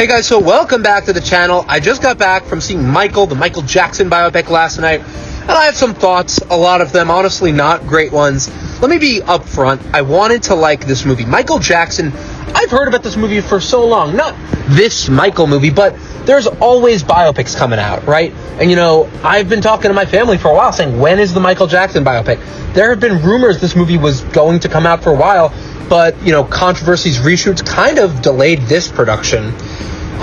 Hey guys, so welcome back to the channel. I just got back from seeing Michael, the Michael Jackson biopic last night, and I have some thoughts, a lot of them honestly not great ones. Let me be upfront, I wanted to like this movie. Michael Jackson, I've heard about this movie for so long, not this Michael movie, but there's always biopics coming out, right? And I've been talking to my family for a while saying, when is the Michael Jackson biopic? There have been rumors this movie was going to come out for a while, but, controversies, reshoots kind of delayed this production.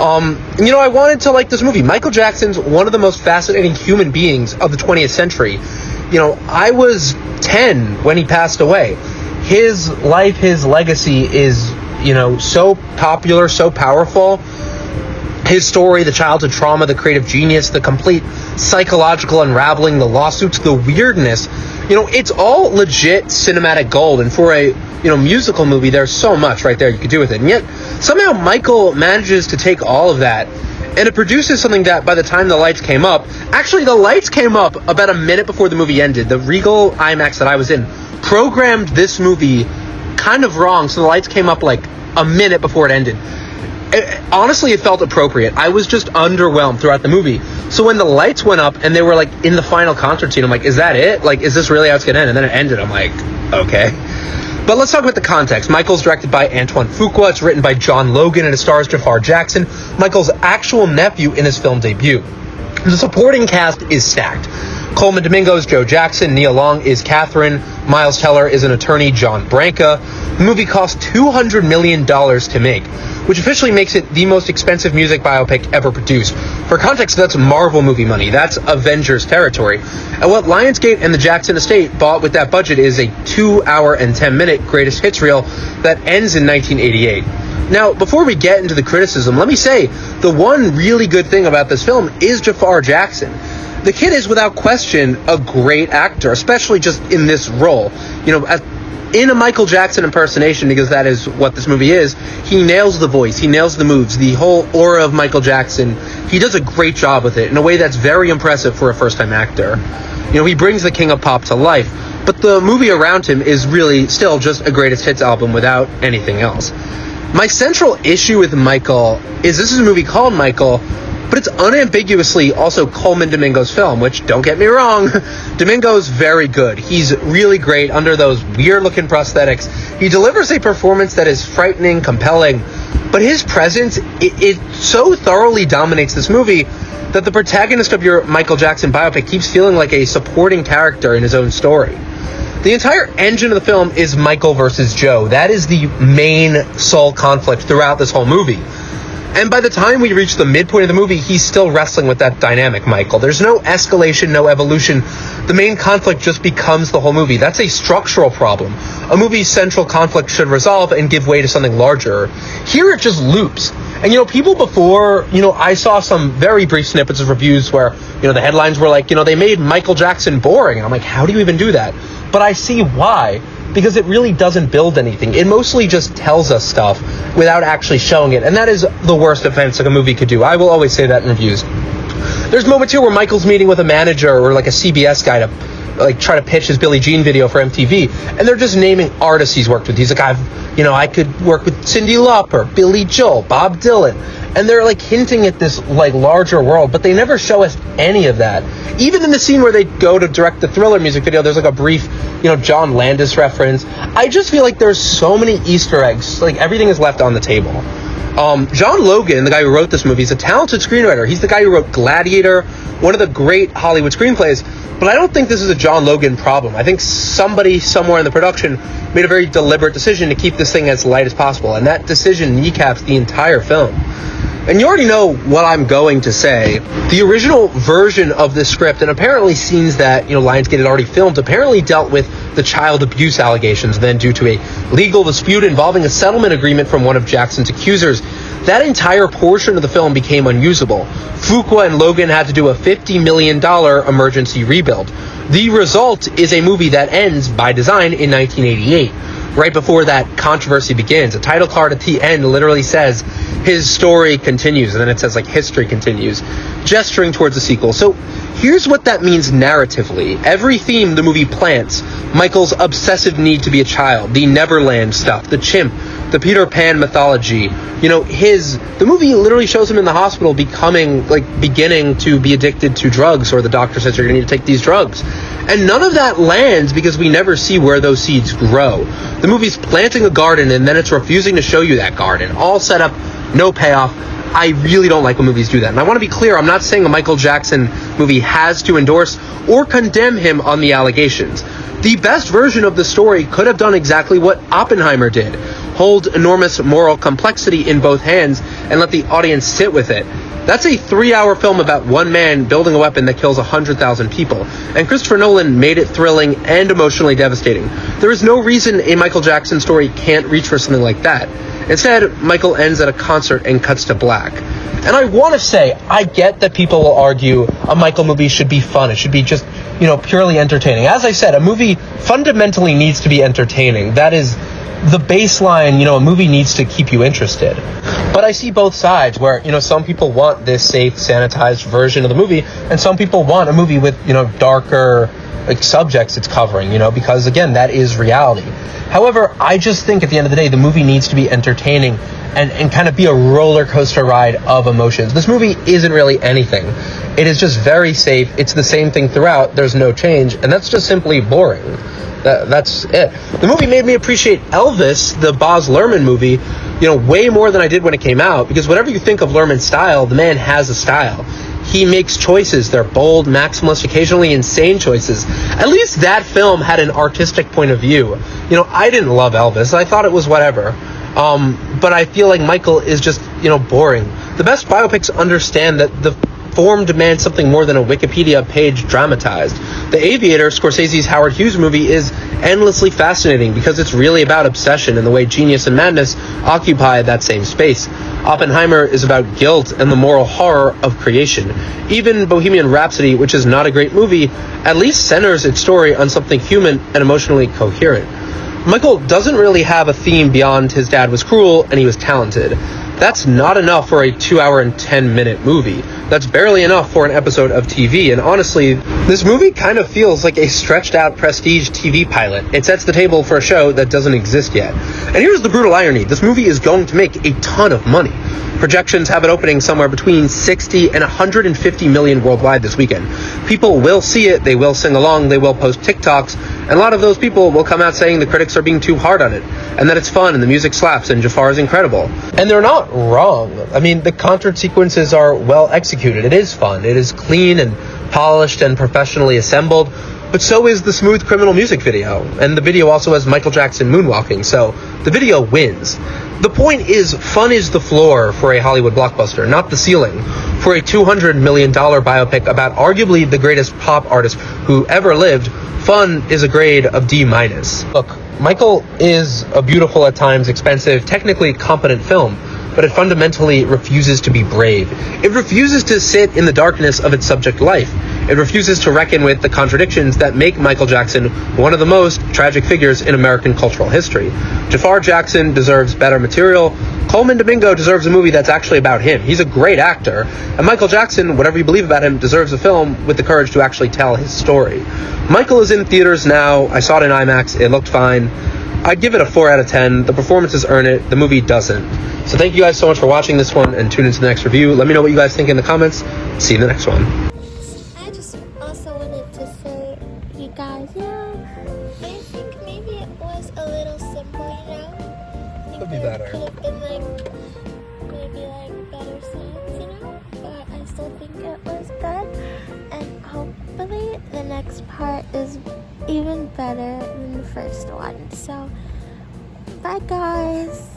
I wanted to like this movie. Michael Jackson's one of the most fascinating human beings of the 20th century. I was 10 when he passed away. His life, his legacy is, so popular, so powerful. His story, the childhood trauma, the creative genius, the complete psychological unraveling, the lawsuits, the weirdness, it's all legit cinematic gold. And for a, musical movie, there's so much right there you could do with it. And yet, somehow Michael manages to take all of that, and it produces something that by the time the lights came up, actually the lights came up about a minute before the movie ended. The Regal IMAX that I was in programmed this movie kind of wrong, so the lights came up like a minute before it ended. Honestly, it felt appropriate. I was just underwhelmed throughout the movie. So when the lights went up and they were like in the final concert scene, I'm like, is that it? Like, is this really how it's gonna end? And then it ended. I'm like, okay. But let's talk about the context. Michael's directed by Antoine Fuqua. It's written by John Logan, and it stars Jafar Jackson, Michael's actual nephew, in his film debut. The supporting cast is stacked. Coleman Domingo is Joe Jackson. Nia Long is Catherine. Miles Teller is an attorney, John Branca. The movie cost $200 million to make, which officially makes it the most expensive music biopic ever produced. For context, that's Marvel movie money. That's Avengers territory. And what Lionsgate and the Jackson estate bought with that budget is a 2-hour and 10-minute greatest hits reel that ends in 1988. Now, before we get into the criticism, let me say the one really good thing about this film is Jafar Jackson. The kid is, without question, a great actor, especially just in this role. In a Michael Jackson impersonation, because that is what this movie is, he nails the voice, he nails the moves, the whole aura of Michael Jackson. He does a great job with it in a way that's very impressive for a first-time actor. He brings the King of Pop to life, but the movie around him is really still just a greatest hits album without anything else. My central issue with Michael is this is a movie called Michael, but it's unambiguously also Coleman Domingo's film, which, don't get me wrong, Domingo's very good. He's really great under those weird-looking prosthetics. He delivers a performance that is frightening, compelling, but his presence, it so thoroughly dominates this movie that the protagonist of your Michael Jackson biopic keeps feeling like a supporting character in his own story. The entire engine of the film is Michael versus Joe. That is the main sole conflict throughout this whole movie. And by the time we reach the midpoint of the movie, he's still wrestling with that dynamic, Michael. There's no escalation, no evolution. The main conflict just becomes the whole movie. That's a structural problem. A movie's central conflict should resolve and give way to something larger. Here it just loops. And, people before, I saw some very brief snippets of reviews where, the headlines were like, they made Michael Jackson boring. And I'm like, how do you even do that? But I see why. Because it really doesn't build anything. It mostly just tells us stuff without actually showing it. And that is the worst offense like a movie could do. I will always say that in reviews. There's moments here where Michael's meeting with a manager or like a CBS guy to try to pitch his Billie Jean video for MTV. And they're just naming artists he's worked with. He's like, I could work with Cyndi Lauper, Billy Joel, Bob Dylan. And they're hinting at this larger world, but they never show us any of that. Even in the scene where they go to direct the Thriller music video, there's a brief, John Landis reference. I just feel like there's so many Easter eggs. Everything is left on the table. John Logan, the guy who wrote this movie, is a talented screenwriter. He's the guy who wrote Gladiator, one of the great Hollywood screenplays. But I don't think this is a John Logan problem. I think somebody somewhere in the production made a very deliberate decision to keep this thing as light as possible. And that decision kneecaps the entire film. And you already know what I'm going to say. The original version of this script, and apparently scenes that, Lionsgate had already filmed, apparently dealt with the child abuse allegations. Then, due to a legal dispute involving a settlement agreement from one of Jackson's accusers, that entire portion of the film became unusable. Fuqua and Logan had to do a $50 million emergency rebuild. The result is a movie that ends, by design, in 1988. Right before that controversy begins, a title card at the end literally says, his story continues, and then it says, history continues, gesturing towards a sequel. So here's what that means narratively. Every theme the movie plants, Michael's obsessive need to be a child, the Neverland stuff, the chimp, the Peter Pan mythology. You know, the movie literally shows him in the hospital beginning to be addicted to drugs, or the doctor says you're going to need to take these drugs. And none of that lands because we never see where those seeds grow. The movie's planting a garden and then it's refusing to show you that garden. All set up, no payoff. I really don't like when movies do that. And I want to be clear, I'm not saying a Michael Jackson movie has to endorse or condemn him on the allegations. The best version of the story could have done exactly what Oppenheimer did. Hold enormous moral complexity in both hands and let the audience sit with it. That's a 3-hour film about one man building a weapon that kills 100,000 people. And Christopher Nolan made it thrilling and emotionally devastating. There is no reason a Michael Jackson story can't reach for something like that. Instead, Michael ends at a concert and cuts to black. And I want to say, I get that people will argue a Michael movie should be fun. It should be just, purely entertaining. As I said, a movie fundamentally needs to be entertaining. That is the baseline. A movie needs to keep you interested. But I see both sides where, some people want this safe, sanitized version of the movie, and some people want a movie with, darker subjects it's covering, because again, that is reality. However, I just think at the end of the day, the movie needs to be entertaining and kind of be a roller coaster ride of emotions. This movie isn't really anything. It is just very safe. It's the same thing throughout. There's no change, and that's just simply boring. That's it. The movie made me appreciate Elvis, the Baz Luhrmann movie, way more than I did when it came out, because whatever you think of Luhrmann's style, the man has a style. He makes choices. They're bold, maximalist, occasionally insane choices. At least that film had an artistic point of view. I didn't love Elvis. I thought it was whatever. But I feel like Michael is just, boring. The best biopics understand that the form demands something more than a Wikipedia page dramatized. The Aviator, Scorsese's Howard Hughes movie, is endlessly fascinating because it's really about obsession and the way genius and madness occupy that same space. Oppenheimer is about guilt and the moral horror of creation. Even Bohemian Rhapsody, which is not a great movie, at least centers its story on something human and emotionally coherent. Michael doesn't really have a theme beyond his dad was cruel and he was talented. That's not enough for a 2-hour and 10-minute movie. That's barely enough for an episode of TV. And honestly, this movie kind of feels like a stretched out prestige TV pilot. It sets the table for a show that doesn't exist yet. And here's the brutal irony. This movie is going to make a ton of money. Projections have it opening somewhere between 60 and 150 million worldwide this weekend. People will see it, they will sing along, they will post TikToks, and a lot of those people will come out saying the critics are being too hard on it, and that it's fun and the music slaps and Jafar is incredible. And they're not wrong. I mean, the concert sequences are well executed. It is fun. It is clean and polished and professionally assembled. But so is the Smooth Criminal music video. And the video also has Michael Jackson moonwalking, so the video wins. The point is, fun is the floor for a Hollywood blockbuster, not the ceiling. For a $200 million biopic about arguably the greatest pop artist who ever lived, fun is a grade of D-. Look, Michael is a beautiful, at times expensive, technically competent film, but it fundamentally refuses to be brave. It refuses to sit in the darkness of its subject life. It refuses to reckon with the contradictions that make Michael Jackson one of the most tragic figures in American cultural history. Jafar Jackson deserves better material. Coleman Domingo deserves a movie that's actually about him. He's a great actor. And Michael Jackson, whatever you believe about him, deserves a film with the courage to actually tell his story. Michael is in theaters now. I saw it in IMAX. It looked fine. I'd give it a 4 out of 10. The performances earn it. The movie doesn't. So thank you guys so much for watching this one, and tune into the next review. Let me know what you guys think in the comments. See you in the next one. I just also wanted to say, you guys, I think maybe it was a little simple, I think Could be there better. could have been maybe better scenes, but I still think it was good, and hopefully the next part is even better than the first one. So, bye guys!